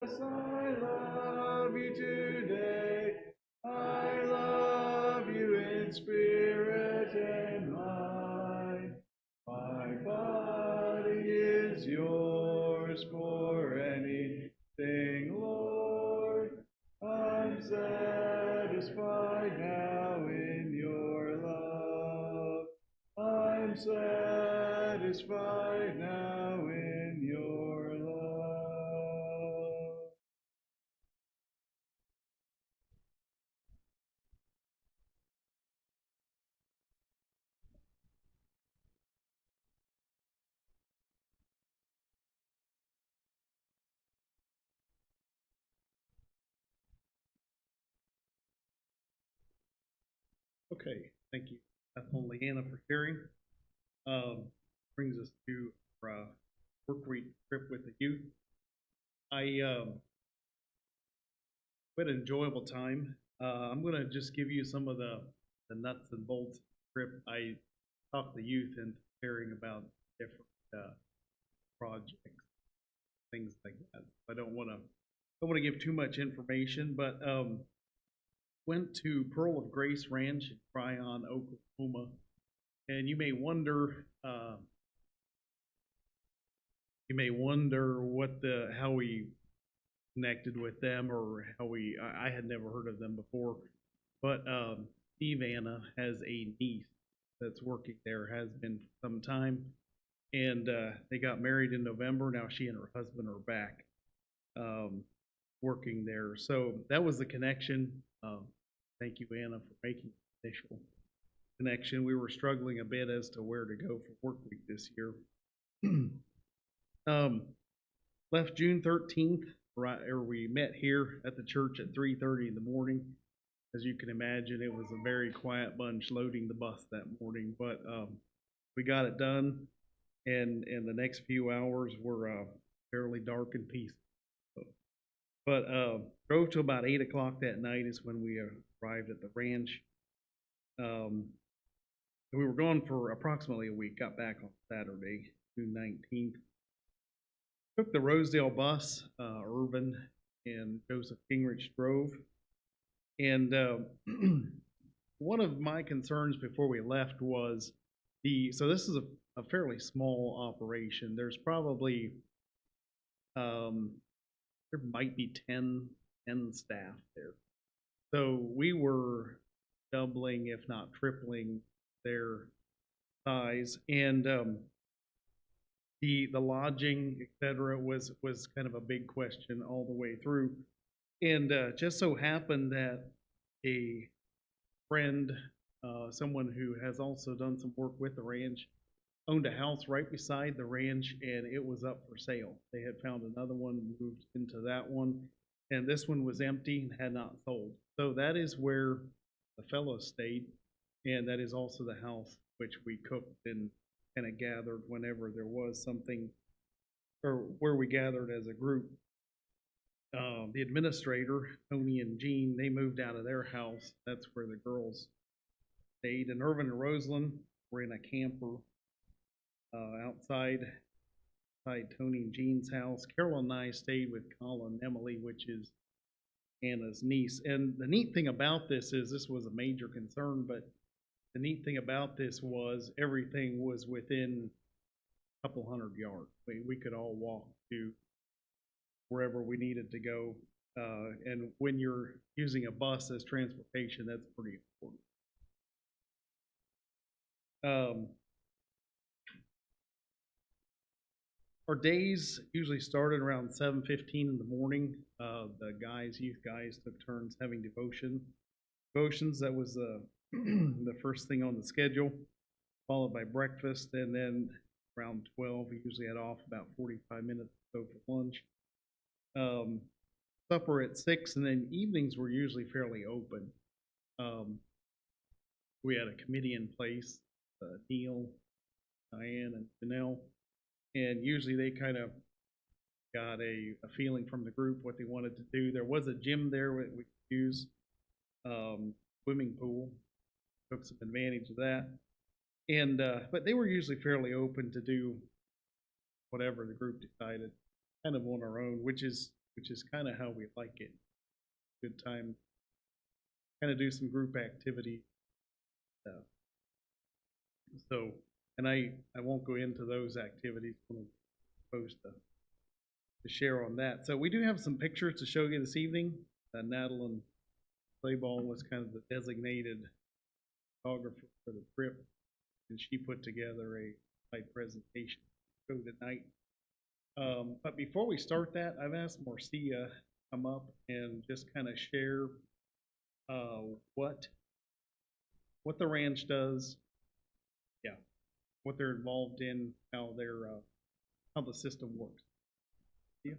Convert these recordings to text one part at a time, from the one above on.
Yes, I love you today. I love you in spirit and mind. My body is yours for anything, Lord. I'm satisfied now in your love. I'm satisfied now in your love. Okay, thank you, Ethel and Leanna, for sharing. Um, Brings us to our work week trip with the youth. I had an enjoyable time. I'm going to just give you some of the nuts and bolts of the trip. I talked the youth into sharing about different projects, things like that. I don't want to give too much information, but went to Pearl of Grace Ranch in Tryon, Oklahoma, and you may wonder what the how we connected with them or how I had never heard of them before, but Steve Anna has a niece that's working there, has been for some time, and they got married in November. Now she and her husband are back um, working there, so that was the connection. Thank you, Anna, for making the initial connection. We were struggling a bit as to where to go for work week this year. um, Left June 13th, right, or we met here at the church at 3:30 in the morning. As you can imagine, it was a very quiet bunch loading the bus that morning, but we got it done, and the next few hours were fairly dark and peaceful. But drove to about 8 o'clock that night is when we arrived at the ranch. Um, we were gone for approximately a week. Got back on Saturday, June 19th. Took the Rosedale bus. Irvin and Joseph Gingrich drove. And one of my concerns before we left was so this is a fairly small operation. There's probably, um, there might be 10 staff there. So we were doubling, if not tripling, their size. And the lodging, et cetera, was kind of a big question all the way through. And just so happened that a friend, someone who has also done some work with the ranch, owned a house right beside the ranch, and it was up for sale. They had found another one, moved into that one, and this one was empty and had not sold. So that is where the fellow stayed, and that is also the house which we cooked and kind of gathered whenever there was something, or where we gathered as a group. The administrator, Tony and Jean, they moved out of their house. That's where the girls stayed. And Irvin and Rosalind were in a camper outside Tony and Jean's house. Carol and I stayed with Colin and Emily, which is Anna's niece. And the neat thing about this is this was a major concern, but the neat thing about this was everything was within a couple hundred yards. We could all walk to wherever we needed to go. And when you're using a bus as transportation, that's pretty important. Um, our days usually started around 7:15 in the morning. The youth guys, took turns having devotions. That was the first thing on the schedule, followed by breakfast, and then around 12, we usually had off about 45 minutes or so for lunch. Um, Supper at 6, and then evenings were usually fairly open. Um, we had a committee in place, Neil, Diane, and Janelle, and usually they kind of got a feeling from the group what they wanted to do. There was a gym there we could use, swimming pool, took some advantage of that, and but they were usually fairly open to do whatever the group decided, kind of on our own, which is which is kind of how we like it. Good time, kind of do some group activity. Uh, so, and I won't go into those activities. I'm supposed to share on that. So we do have some pictures to show you this evening. Madeline Clayball was kind of the designated photographer for the trip, and she put together a slide presentation to show tonight. But before we start that, I've asked Marcia to come up and just kind of share uh, what the ranch does, yeah, what they're involved in, how the system works. Yeah.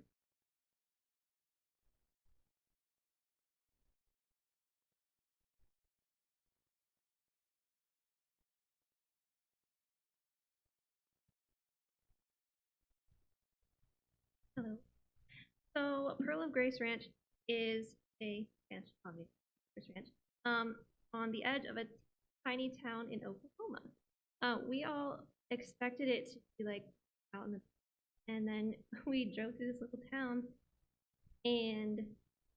Hello. So Pearl of Grace Ranch is a ranch, obviously, ranch, on the edge of a tiny town in Oklahoma. We all expected it to be like out in the, and then we drove through this little town, and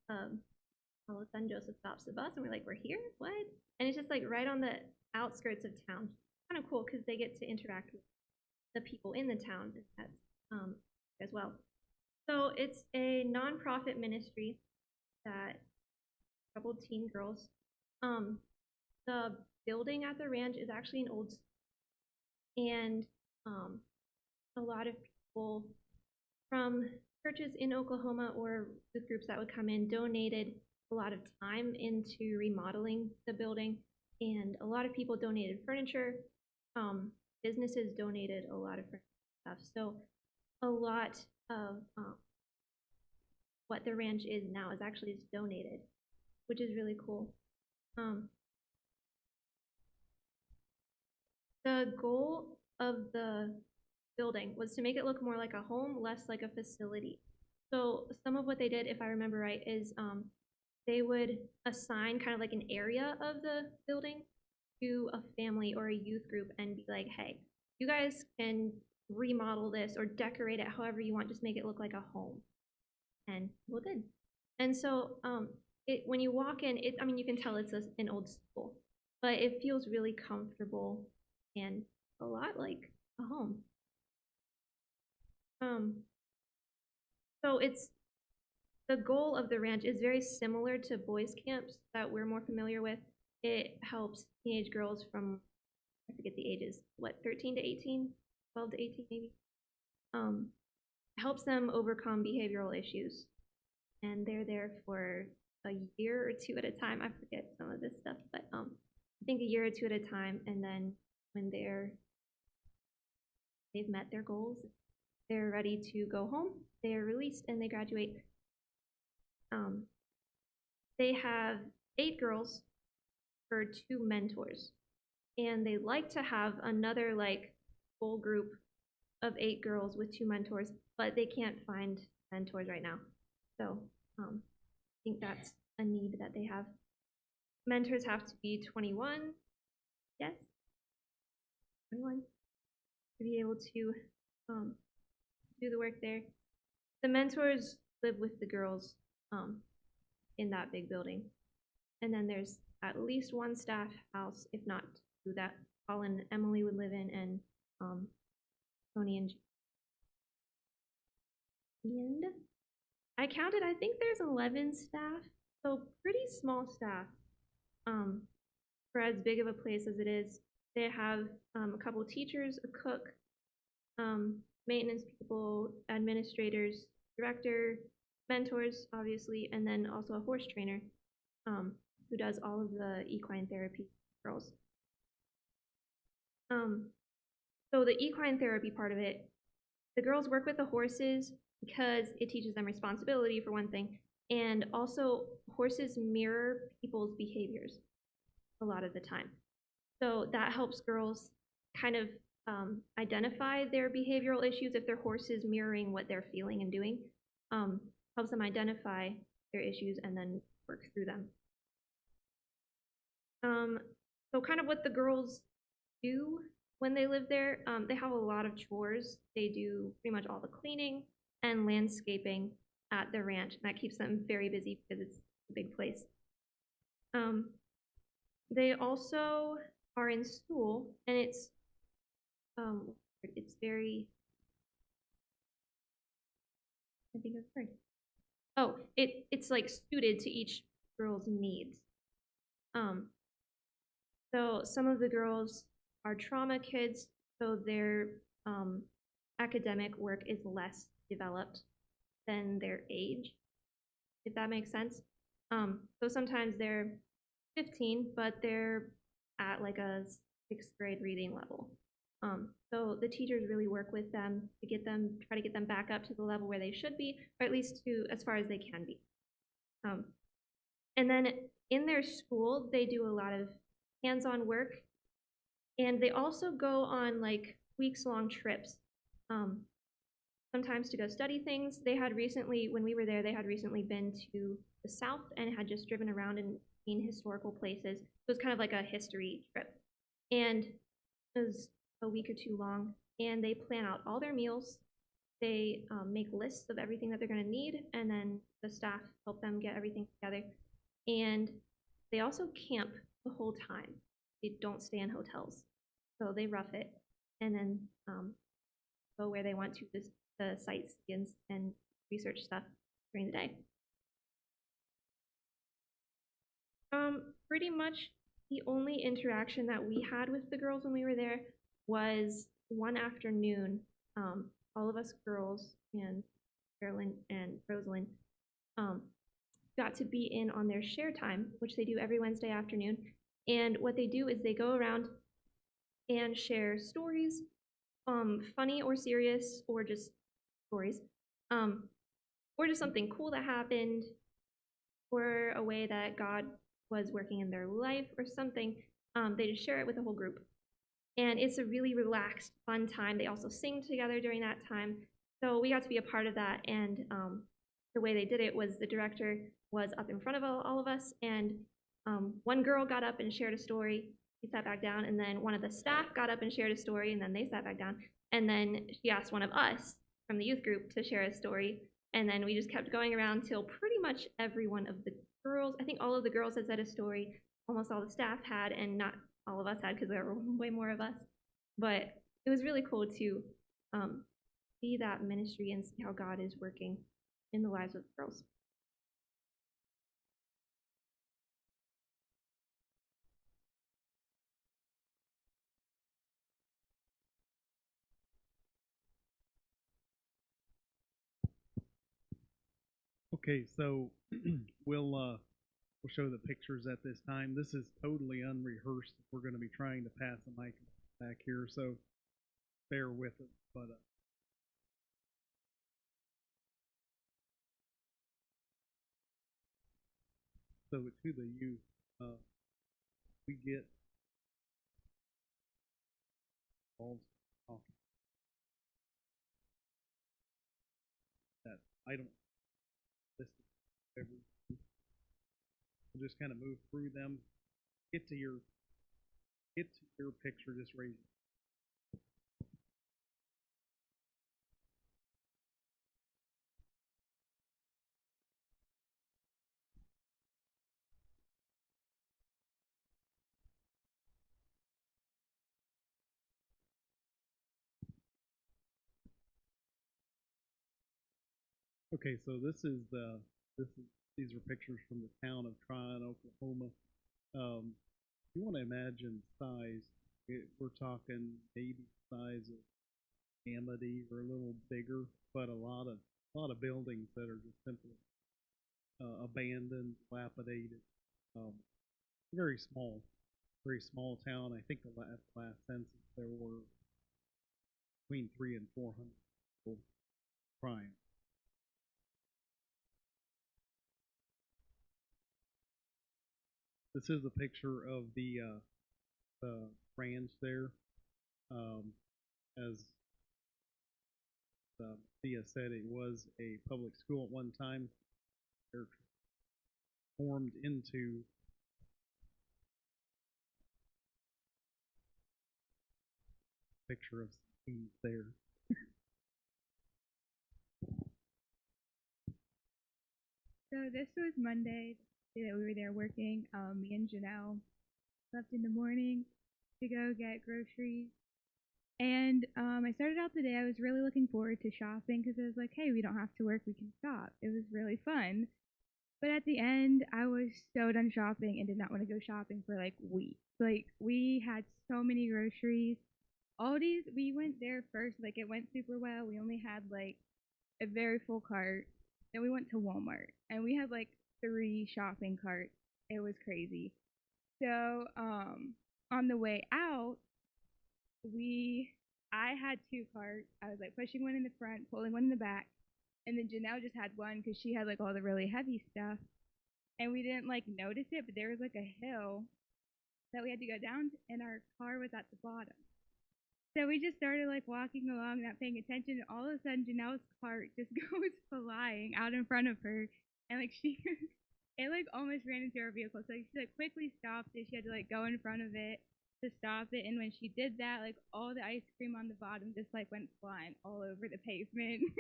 all of a sudden Joseph stops the bus, and we're like, we're here? What? And it's just like right on the outskirts of town. Kind of cool because they get to interact with the people in the town as well. So it's a nonprofit ministry that couple teen girls. The building at the ranch is actually an old, and a lot of people from churches in Oklahoma or youth groups that would come in donated a lot of time into remodeling the building, and a lot of people donated furniture. Businesses donated a lot of stuff. So a lot of what the ranch is now is actually just donated, which is really cool. The goal of the building was to make it look more like a home, less like a facility. So some of what they did, if I remember right, is they would assign kind of like an area of the building to a family or a youth group and be like, hey, you guys can remodel this or decorate it however you want, just make it look like a home. And people did. And so when you walk in, I mean, you can tell it's an old school, but it feels really comfortable and a lot like a home. So the goal of the ranch is very similar to boys camps that we're more familiar with. It helps teenage girls from, I forget the ages, what, 13 to 18, 12 to 18 maybe, helps them overcome behavioral issues. And they're there for a year or two at a time. I forget some of this stuff, but I think a year or two at a time. And then when they've met their goals, they're ready to go home, they're released and they graduate. They have 8 girls for 2 mentors, and they like to have another like full group of 8 girls with 2 mentors, but they can't find mentors right now. So I think that's a need that they have. Mentors have to be 21, yes, 21, to be able to do the work there. The mentors live with the girls in that big building. And then there's at least 1 staff house, if not 2, that Colin and Emily would live in, and Tony and I counted, I think there's 11 staff, so pretty small staff for as big of a place as it is. They have a couple teachers, a cook, maintenance people, administrators, director, mentors, obviously, and then also a horse trainer who does all of the equine therapy for girls. So the equine therapy part of it, the girls work with the horses because it teaches them responsibility for one thing, and also horses mirror people's behaviors a lot of the time. So that helps girls kind of identify their behavioral issues if their horse is mirroring what they're feeling and doing. Helps them identify their issues and then work through them. So kind of what the girls do when they live there, they have a lot of chores. They do pretty much all the cleaning and landscaping. at the ranch, and that keeps them very busy because it's a big place. They also are in school, and it's very, I think it's right. Oh, it's like suited to each girl's needs. So some of the girls are trauma kids, so their academic work is less developed than their age, if that makes sense. So sometimes they're 15, but they're at like a 6th grade reading level. So the teachers really work with them to try to get them back up to the level where they should be, or at least to as far as they can be. And then in their school, they do a lot of hands-on work, and they also go on like weeks-long trips, sometimes to go study things. They had recently, when we were there, they had recently been to the South and had just driven around and seen historical places. So it was kind of like a history trip. And it was a week or two long, and they plan out all their meals. They make lists of everything that they're going to need, and then the staff help them get everything together. And they also camp the whole time. They don't stay in hotels. So they rough it and then go where they want to, just the sites and research stuff during the day. Pretty much the only interaction that we had with the girls when we were there was one afternoon. All of us girls and Carolyn and Rosalind got to be in on their share time, which they do every Wednesday afternoon. And what they do is they go around and share stories, funny or serious, or just stories, or just something cool that happened, or a way that God was working in their life or something. They just share it with the whole group. And it's a really relaxed, fun time. They also sing together during that time. So we got to be a part of that. And the way they did it was the director was up in front of all of us. And one girl got up and shared a story. She sat back down. And then one of the staff got up and shared a story. And then they sat back down. And then she asked one of us from the youth group to share a story. And then we just kept going around till pretty much every one of the girls, I think all of the girls had said a story, almost all the staff had, and not all of us had because there were way more of us. But it was really cool to see that ministry and see how God is working in the lives of the girls. Okay, so we'll show the pictures at this time. This is totally unrehearsed. We're going to be trying to pass the mic back here, so bear with us. But so to the youth, we get all talking that I don't list every. We'll just kind of move through them. Get to your picture. Just raise it. Okay, so these are pictures from the town of Tryon, Oklahoma. You want to imagine size. We're talking maybe size of Amity or a little bigger, but a lot of buildings that are just simply abandoned, dilapidated. Um, very small town. I think the last census there were between 300 and 400 people crying. This is a picture of the ranch there. As Thea said, it was a public school at one time. They're formed into picture of Steve there. So this was Monday, the day that we were there working. Me and Janelle left in the morning to go get groceries. And I started out the day, I was really looking forward to shopping because I was like, hey, we don't have to work, we can shop. It was really fun. But at the end, I was so done shopping and did not want to go shopping for like weeks. Like, we had so many groceries. Aldi's, we went there first, like, it went super well. We only had like a very full cart. Then we went to Walmart and we had like 3 shopping carts. It was crazy. So, on the way out, we I had 2 carts. I was like pushing one in the front, pulling one in the back, and then Janelle just had one because she had like all the really heavy stuff. And we didn't like notice it, but there was like a hill that we had to go down, and our car was at the bottom. So we just started like walking along, not paying attention, and all of a sudden Janelle's cart just goes flying out in front of her, and like she, it like almost ran into our vehicle. So like, she like quickly stopped it. She had to like go in front of it to stop it, and when she did that, like all the ice cream on the bottom just like went flying all over the pavement.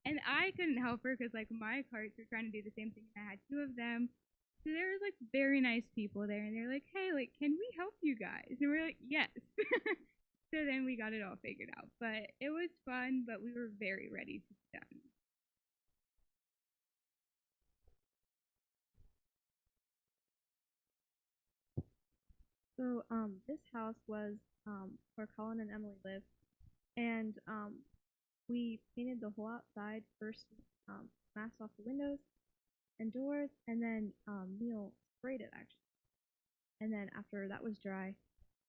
And I couldn't help her because like my carts were trying to do the same thing, and I had 2 of them. So there was like very nice people there, and they're like, "Hey, like, can we help you guys?" And we're like, "Yes." So then we got it all figured out. But it was fun, but we were very ready to be done. So this house was where Colin and Emily lived, and we painted the whole outside first, masked off the windows and doors, and then Neil sprayed it actually. And then after that was dry,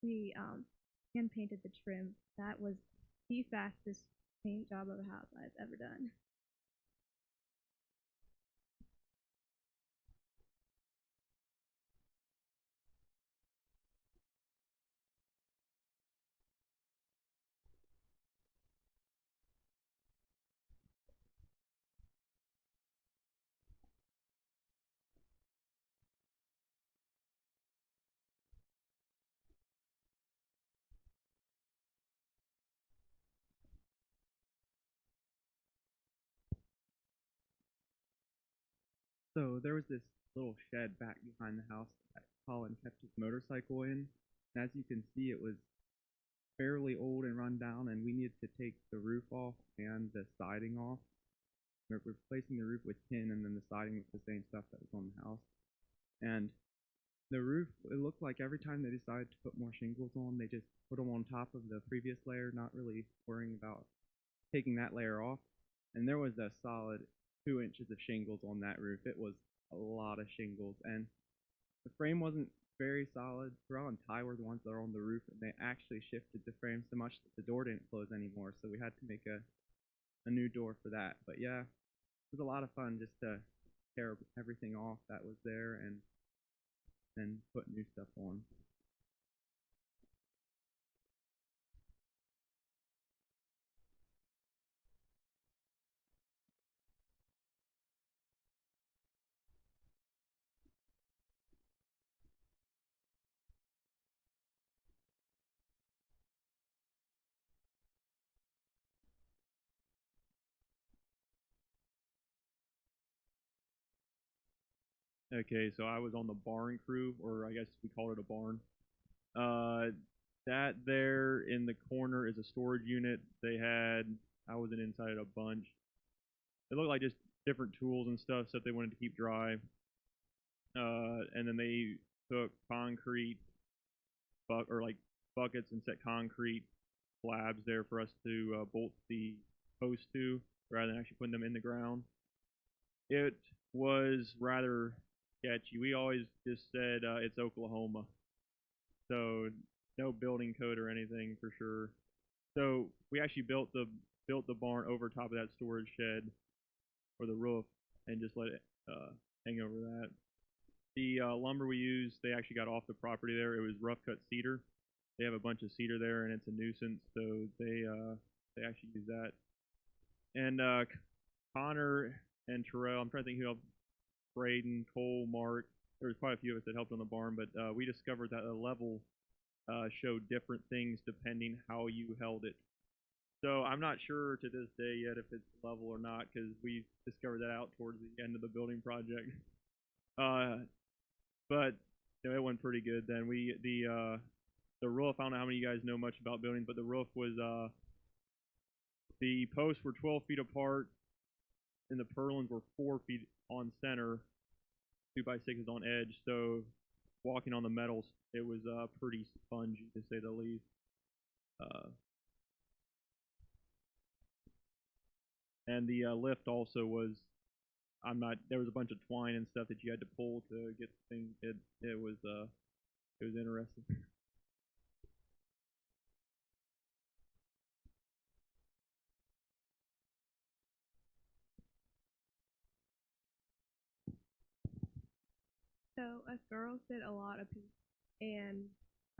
we hand painted the trim. That was the fastest paint job of a house I've ever done. So there was this little shed back behind the house that Colin kept his motorcycle in. And as you can see, it was fairly old and run down, and we needed to take the roof off and the siding off. We're replacing the roof with tin and then the siding with the same stuff that was on the house. And the roof, it looked like every time they decided to put more shingles on, they just put them on top of the previous layer, not really worrying about taking that layer off. And there was a solid 2 inches of shingles on that roof. It was a lot of shingles, and the frame wasn't very solid. Terrell and Ty were the ones that are on the roof, and they actually shifted the frame so much that the door didn't close anymore. So we had to make a new door for that. But yeah, it was a lot of fun just to tear everything off that was there and then put new stuff on. Okay, so I was on the barn crew, or I guess we called it a barn. Uh, that there in the corner is a storage unit. I wasn't inside a bunch. It looked like just different tools and stuff they wanted to keep dry. And then they took concrete, or like buckets and set concrete slabs there for us to bolt the posts to, rather than actually putting them in the ground. It was rather sketchy. We always just said it's Oklahoma, so no building code or anything for sure. So we actually built the barn over top of that storage shed or the roof and just let it hang over that. The lumber we used, they actually got off the property there. It was rough cut cedar. They have a bunch of cedar there, and it's a nuisance, so they actually use that. And Connor and Terrell, I'm trying to think who else. Braden, Cole, Mark. There was quite a few of us that helped on the barn, but we discovered that a level showed different things depending how you held it. So I'm not sure to this day yet if it's level or not because we discovered that out towards the end of the building project. But it went pretty good. Then the roof. I don't know how many of you guys know much about buildings, but the roof was the posts were 12 feet apart and the purlins were 4 feet on center, 2x6s on edge. So walking on the metals, it was pretty spongy to say the least. And the lift also was. I'm not. There was a bunch of twine and stuff that you had to pull to get the thing. It was interesting. So us girls did a lot of pieces, and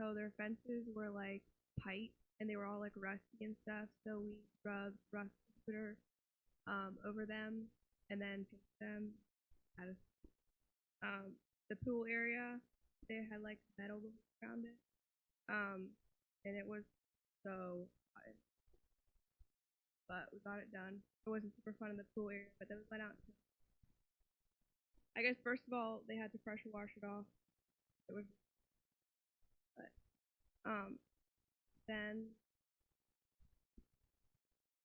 so their fences were like tight, and they were all like rusty and stuff. So we rubbed rust cleaner over them, and then painted them. Had the pool area, they had like metal around it, and it was so hot. But we got it done. It wasn't super fun in the pool area, but then we went out to. I guess first of all, they had to pressure wash it off. It was, but then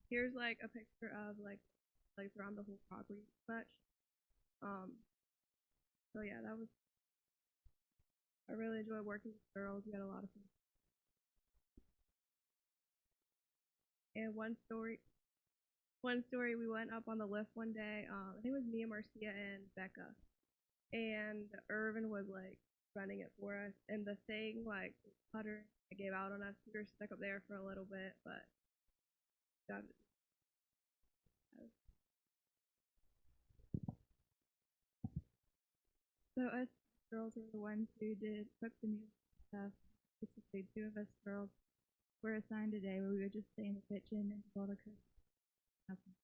here's like a picture of like around the whole property much. Um, so yeah, that was. I really enjoyed working with girls. We had a lot of fun. And one story, we went up on the lift one day. I think it was me and Marcia and Becca, and Irvin was like running it for us, and the thing like putter, it gave out on us. We were stuck up there for a little bit, but got it. So us girls were the ones who did cook the meal stuff. Basically, two of us girls were assigned a day where we would just stay in the kitchen and do all the cooking. Nothing.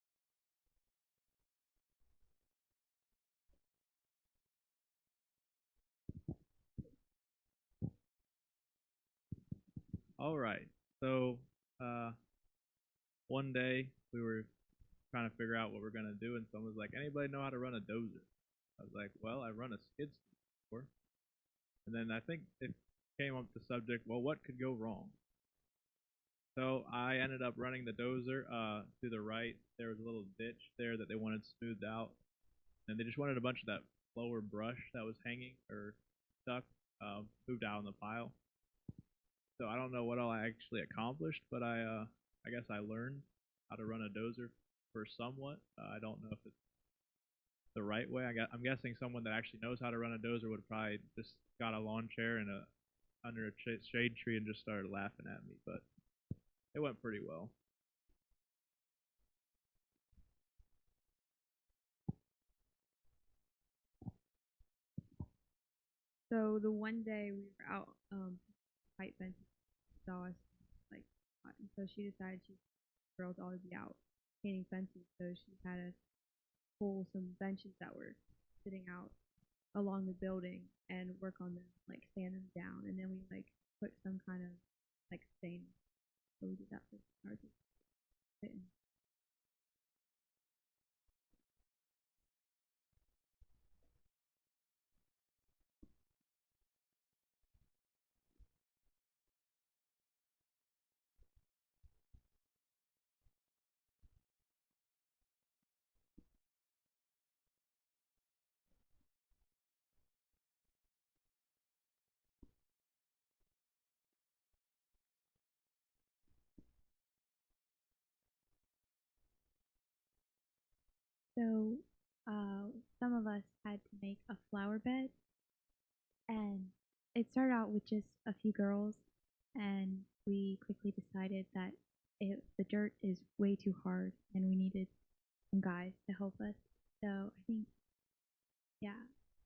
All right. So, uh, one day we were trying to figure out what we're gonna do, and someone was like, "Anybody know how to run a dozer?" I was like, "Well, I run a skid steer before." And then I think it came up the subject, well, what could go wrong? So I ended up running the dozer to the right. There was a little ditch there that they wanted smoothed out, and they just wanted a bunch of that lower brush that was hanging or stuck moved out in the pile. So I don't know what all I actually accomplished, but I guess I learned how to run a dozer for somewhat. I don't know if it's the right way. I'm guessing someone that actually knows how to run a dozer would probably just got a lawn chair and a under a shade tree and just started laughing at me, but it went pretty well. So the one day we were out pipe fence saw us like hot, and so she decided she girls always be out painting fences, so she had us pull some benches that were sitting out along the building and work on them, like sand them down, and then we like put some kind of like stain. So we did that for our fitting. So some of us had to make a flower bed, and it started out with just a few girls, and we quickly decided that the dirt is way too hard, and we needed some guys to help us. So I think, yeah,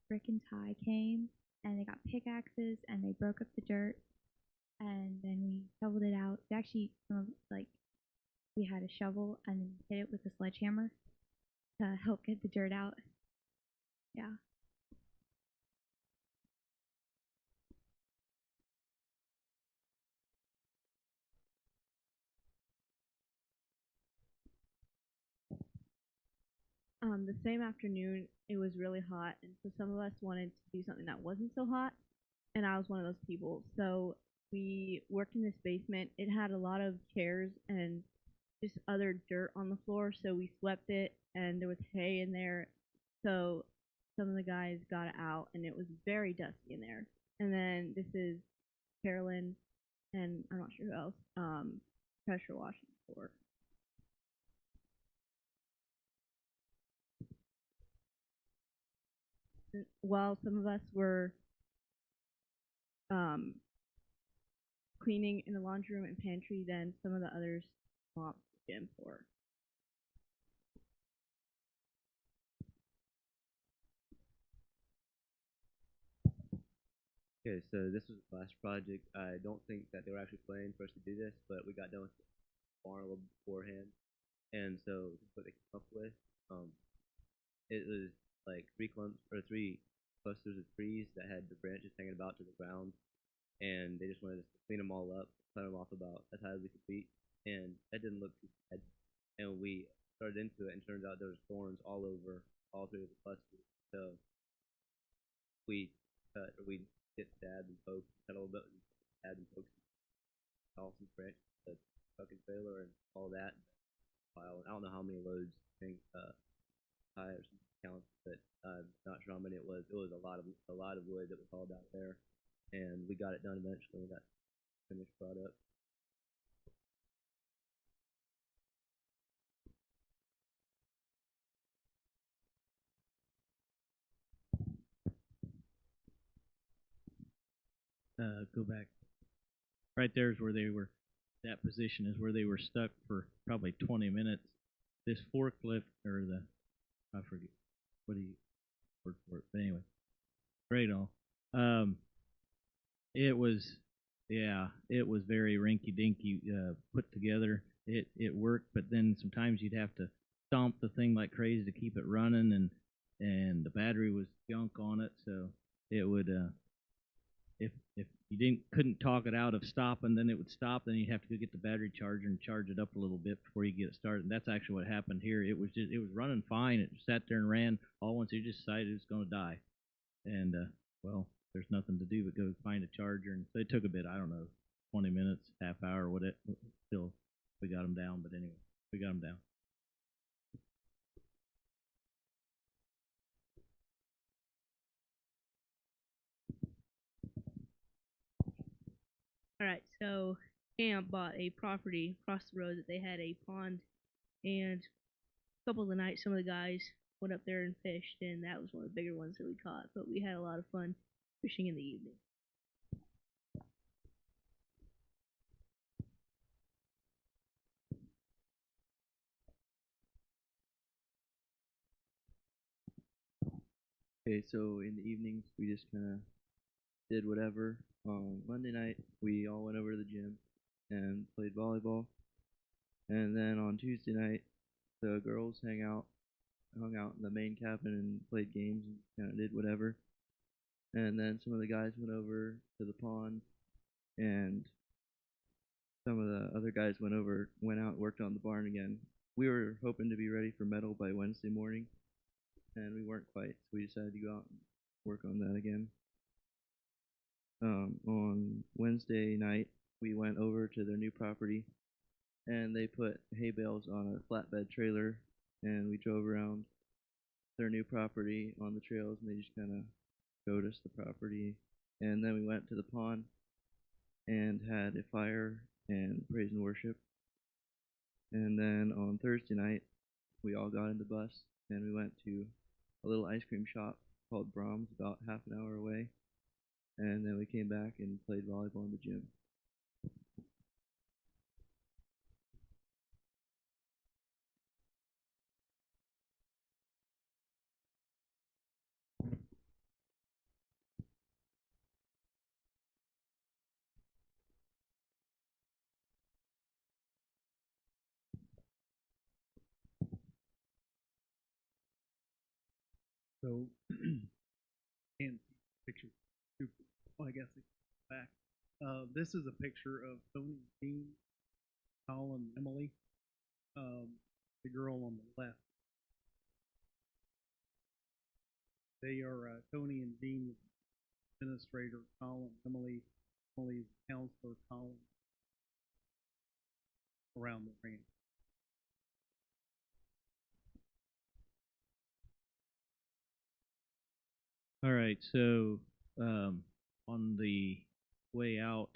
Rick and Ty came, and they got pickaxes, and they broke up the dirt, and then we shoveled it out. Actually, some of like we had a shovel and then hit it with a sledgehammer to help get the dirt out. Yeah. the same afternoon, it was really hot, and so some of us wanted to do something that wasn't so hot, and I was one of those people. So we worked in this basement. It had a lot of chairs and just other dirt on the floor, so we swept it, and there was hay in there. So some of the guys got it out, and it was very dusty in there. And then this is Carolyn, and I'm not sure who else, pressure washing the floor. While some of us were um, cleaning in the laundry room and pantry, then some of the others mopped the gym floor. Okay, so this was the last project. I don't think that they were actually planning for us to do this, but we got done with the barn a little beforehand, and so this is what they came up with. Um, it was like three clusters of trees that had the branches hanging about to the ground, and they just wanted us to clean them all up, cut them off about as high as we could reach, and that didn't look too bad. And we started into it, and turned out there was thorns all over all three of the clusters. So we get dad and poked, cut a little bit, and dad and poked Allison's branch, the truck and trailer, and all that pile. And I don't know how many loads I think high or something counts, but I'm not sure how many it was. It was a lot of wood that was hauled out there, and we got it done eventually. That finished product. Go back. Right there is where they were. That position is where they were stuck for probably 20 minutes. This forklift or I forget what do you word for it, but anyway, great all. It was, yeah, it was very rinky dinky put together. It worked, but then sometimes you'd have to stomp the thing like crazy to keep it running, and the battery was junk on it, so it would if you couldn't talk it out of stopping, then it would stop. Then you'd have to go get the battery charger and charge it up a little bit before you get it started. And that's actually what happened here. It was running fine. It sat there and ran all once. It just decided it was going to die. And well, there's nothing to do but go find a charger. And so it took a bit. I don't know, 20 minutes, half hour, whatever. Still, we got them down. But anyway, we got them down. All right, so Camp bought a property across the road that they had a pond, and a couple of the nights, some of the guys went up there and fished, and that was one of the bigger ones that we caught. But we had a lot of fun fishing in the evening. Okay, so in the evenings we just kind of did whatever. On Monday night we all went over to the gym and played volleyball, and then on Tuesday night the girls hung out in the main cabin and played games and kind of did whatever. And then some of the guys went over to the pond, and some of the other guys went out, and worked on the barn again. We were hoping to be ready for metal by Wednesday morning, and we weren't quite, so we decided to go out and work on that again. On Wednesday night, we went over to their new property, and they put hay bales on a flatbed trailer, and we drove around their new property on the trails, and they just kind of showed us the property. And then we went to the pond and had a fire and praise and worship. And then on Thursday night, we all got in the bus and we went to a little ice cream shop called Brahms, about half an hour away. And then we came back and played volleyball in the gym. So, and picture two. Well, I guess it's back. This is a picture of Tony, Dean, Colin, Emily. The girl on the left They are Tony and Dean, administrator, Colin, Emily's counselor, Colin, around the ranch. All right, so on the way out,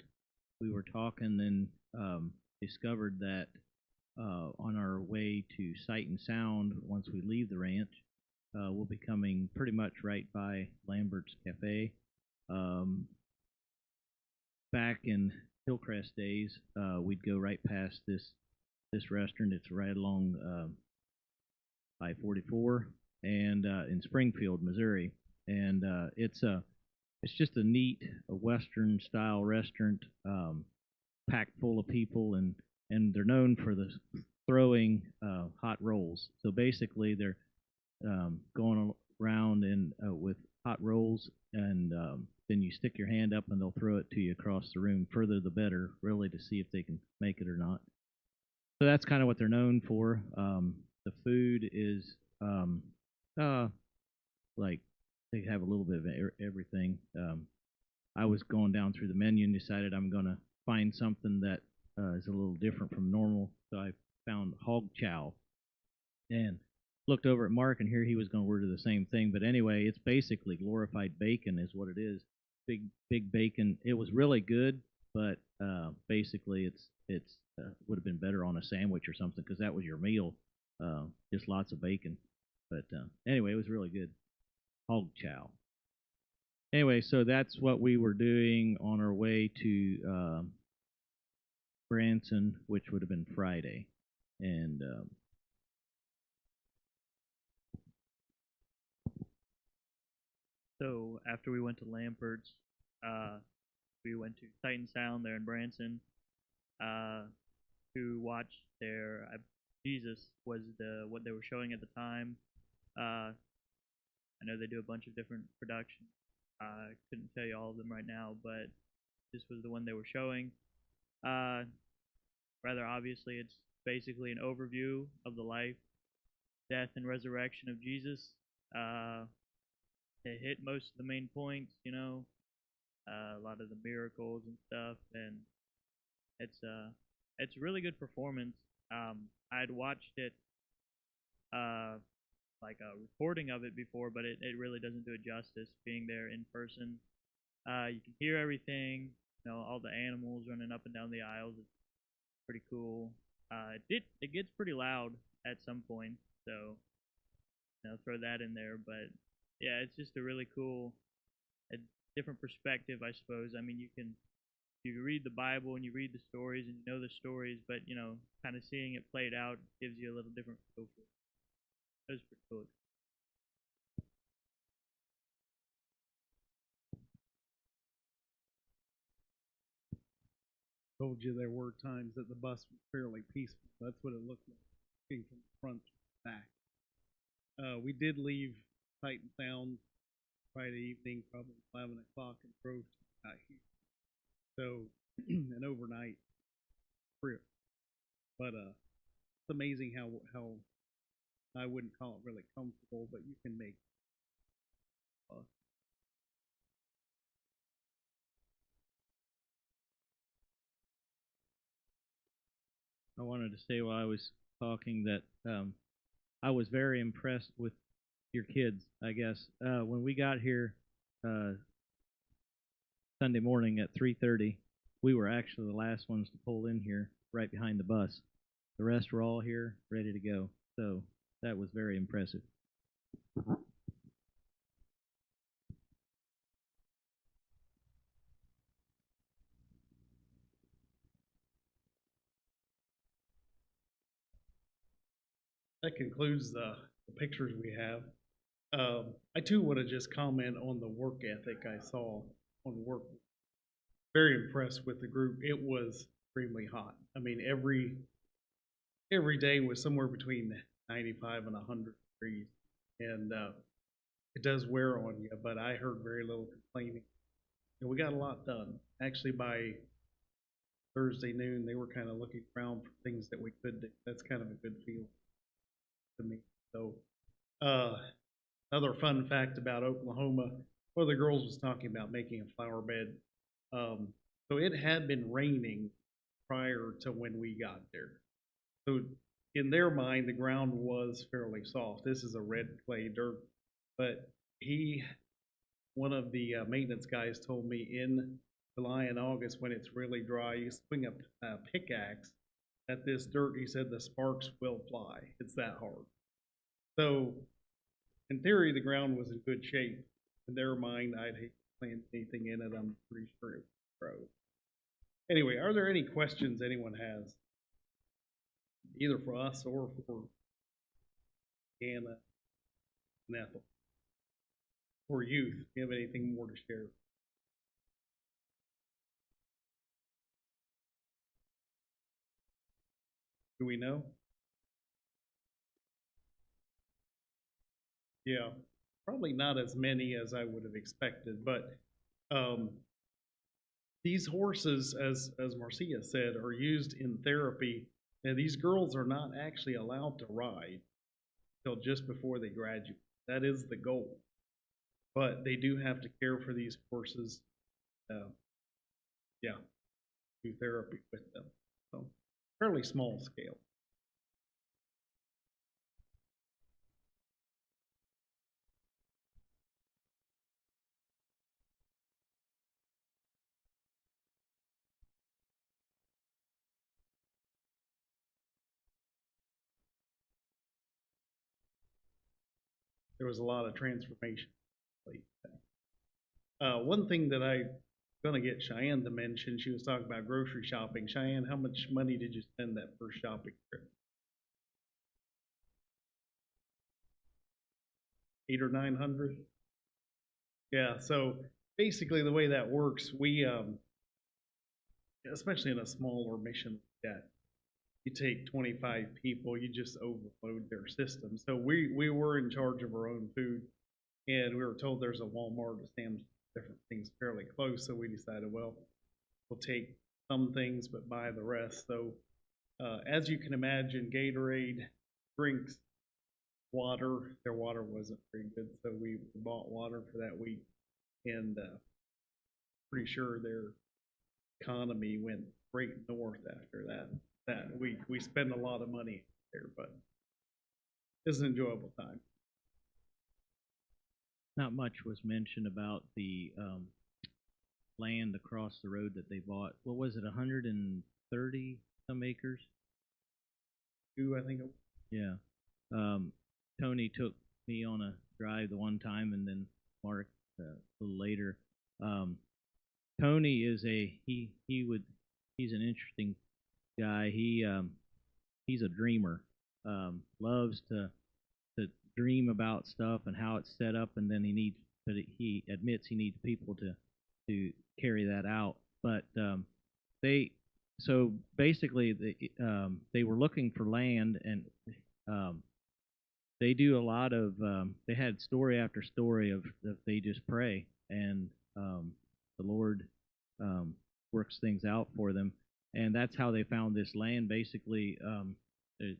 we were talking and discovered that on our way to Sight and Sound, once we leave the ranch, we'll be coming pretty much right by Lambert's Cafe. Back in Hillcrest days, we'd go right past this restaurant. It's right along I-44 and in Springfield, Missouri, and it's just a neat Western style restaurant, packed full of people, and they're known for the throwing hot rolls. So basically, they're going around and with hot rolls, and then you stick your hand up and they'll throw it to you across the room. Further the better, really, to see if they can make it or not. So that's kind of what they're known for. The food is like they have a little bit of everything. I was going down through the menu and decided I'm going to find something that is a little different from normal. So I found hog chow and looked over at Mark, and here he was going to order the same thing. But anyway, it's basically glorified bacon is what it is. Big bacon. It was really good, but basically it's would have been better on a sandwich or something because that was your meal. Just lots of bacon. But anyway, it was really good. Hog chow. Anyway, so that's what we were doing on our way to Branson, which would have been Friday. And so after we went to Lambert's, we went to Sight and Sound there in Branson to watch their Jesus was what they were showing at the time. I know they do a bunch of different productions. I couldn't tell you all of them right now, but this was the one they were showing. Rather obviously, it's basically an overview of the life, death, and resurrection of Jesus. They hit most of the main points, a lot of the miracles and stuff, and it's a really good performance. I'd watched it like a recording of it before, but it really doesn't do it justice being there in person. You can hear everything, all the animals running up and down the aisles. It's pretty cool. It gets pretty loud at some point, so throw that in there. But yeah, it's just a really cool, a different perspective, I suppose. I mean, you read the Bible and you read the stories and you know the stories, but kind of seeing it played out gives you a little different feel for it. That was pretty cool. Told you there were times that the bus was fairly peaceful. That's what it looked like, looking from the front to the back. We did leave Sight and Sound Friday evening, probably 11 o'clock, and drove to out here. So, an overnight trip. But it's amazing how I wouldn't call it really comfortable, but you can make I wanted to say while I was talking that I was very impressed with your kids, I guess. When we got here Sunday morning at 3:30, we were actually the last ones to pull in here right behind the bus. The rest were all here, ready to go. So that was very impressive. that concludes the pictures we have. I too want to just comment on the work ethic I saw on work. Very impressed with the group. It was extremely hot. I mean, every day was somewhere between 95 and 100 degrees, and it does wear on you. But I heard very little complaining, and we got a lot done. Actually, by Thursday noon, they were kind of looking around for things that we could do. That's kind of a good feel to me. So, Another fun fact about Oklahoma, one of the girls was talking about making a flower bed. So it had been raining prior to when we got there. So in their mind, the ground was fairly soft. This is a red clay dirt, but one of the maintenance guys told me in July and August when it's really dry, you swing a pickaxe at this dirt, he said the sparks will fly. It's that hard. So in theory, the ground was in good shape. In their mind, I'd hate to plant anything in it. I'm pretty sure it would grow. Anyway, are there any questions anyone has? Either for us or for Anna and Ethel? Or youth, do you have anything more to share? Do we know? Yeah, probably not as many as I would have expected, but these horses, as Marcia said, are used in therapy, and these girls are not actually allowed to ride till just before they graduate. That is the goal. But they do have to care for these horses, yeah, do therapy with them. So fairly small scale. There was a lot of transformation. One thing that I'm gonna get Cheyenne to mention, she was talking about grocery shopping. Cheyenne, how much money did you spend that first shopping trip? 800 or 900? Yeah, so basically the way that works, we, especially in a smaller mission like that, you take 25 people, you just overload their system. So we were in charge of our own food, and we were told there's a Walmart, a Sam's, different things fairly close, so we decided, well, we'll take some things but buy the rest. So as you can imagine, Gatorade, drinks, water, their water wasn't very good, so we bought water for that week, and pretty sure their economy went straight north after that week. We spent a lot of money there, but it was an enjoyable time. Not much was mentioned about the land across the road that they bought. What was it, 130 some acres? I think. Yeah. Tony took me on a drive the one time, and then Mark a little later. Tony is he's an interesting guy. He's a dreamer. Loves to dream about stuff and how it's set up, and then he admits he needs people to carry that out. But so basically they were looking for land, and they do a lot of they had story after story of they just pray, and the Lord works things out for them, and that's how they found this land. Basically,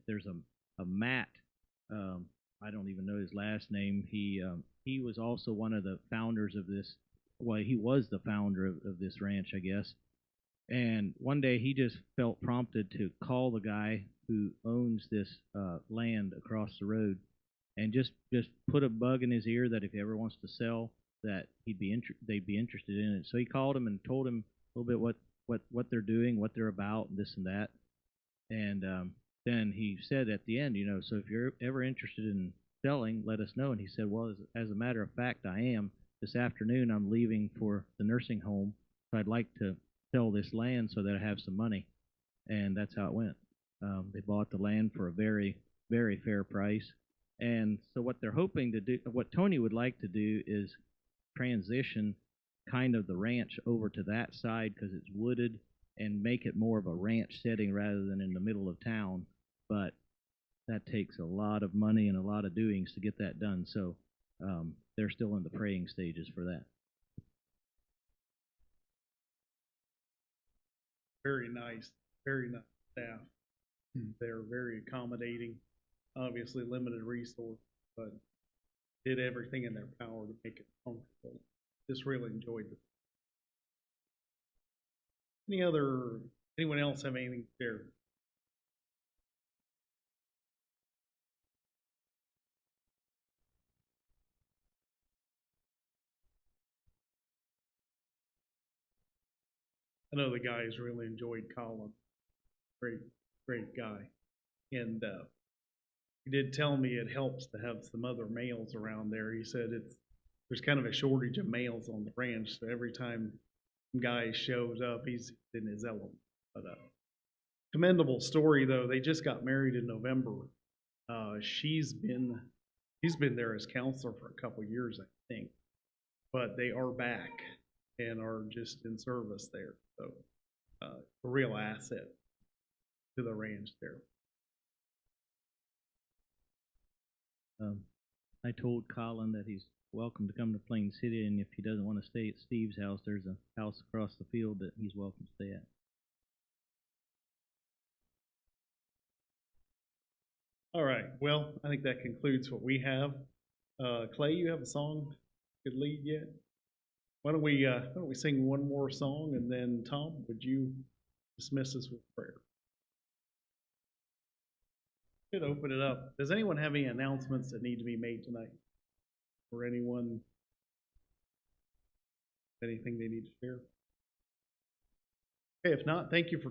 there's a Matt. I don't even know his last name. He was also one of the founders of this. Well, he was the founder of this ranch, I guess. And one day he just felt prompted to call the guy who owns this land across the road, and just put a bug in his ear that if he ever wants to sell, that they'd be interested in it. So he called him and told him a little bit what they're doing, what they're about, and this and that. And then he said at the end, so if you're ever interested in selling, let us know. And he said, well, as a matter of fact, I am. This afternoon, I'm leaving for the nursing home, so I'd like to sell this land so that I have some money. And that's how it went. They bought the land for a very, very fair price. And so what they're hoping to do, what Tony would like to do, is transition kind of the ranch over to that side because it's wooded, and make it more of a ranch setting rather than in the middle of town. But that takes a lot of money and a lot of doings to get that done. So they're still in the praying stages for that. Very nice staff. They're very accommodating. Obviously limited resource, but did everything in their power to make it comfortable. Just really enjoyed it. Anyone else have anything to share? I know the guys really enjoyed Colin. Great, great guy. And he did tell me it helps to have some other males around there. He said there's kind of a shortage of males on the ranch, so every time some guy shows up, he's in his element. But commendable story though. They just got married in November. He's been there as counselor for a couple years, I think. But they are back and are just in service there. So a real asset to the ranch there. I told Colin that he's welcome to come to Plain City, and if he doesn't want to stay at Steve's house, there's a house across the field that he's welcome to stay at. All right. Well, I think that concludes what we have. Clay, you have a song you could lead yet? Why don't we sing one more song, and then Tom, would you dismiss us with prayer? Should open it up. Does anyone have any announcements that need to be made tonight? Or anyone, anything they need to share? Okay, if not, thank you for